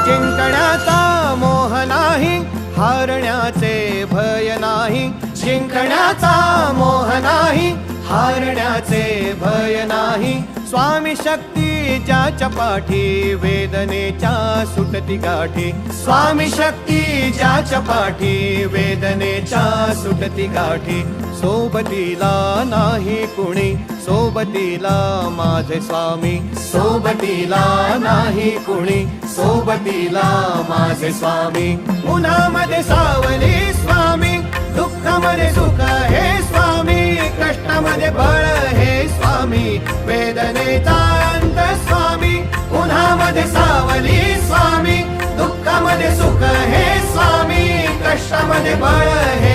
जिंकण्याचा मोह नाही, हारण्याचे भय नाही. जिंकण्याचा मोह नाही, हारण्याचे भय नाही. स्वामी शक्ती ज्याच्या पाठी, वेदनेच्या सुटती गाठी. स्वामी शक्ती ज्याच्या पाठी, वेदनेच्या सुटती गाठी. सोबतीला नाही कुणी, सोबतीला माझे स्वामी. सोबतीला नाही कुणी, सोबतीला माझे स्वामी. उन्हामध्ये सावली स्वामी, दुःखामध्ये सुख हे स्वामी. कष्टामध्ये बळ हे स्वामी, वेदनेचा अंत स्वामी. उन्हामध्ये सावली स्वामी, दुःखामध्ये सुख हे स्वामी. कष्टामध्ये बळ हे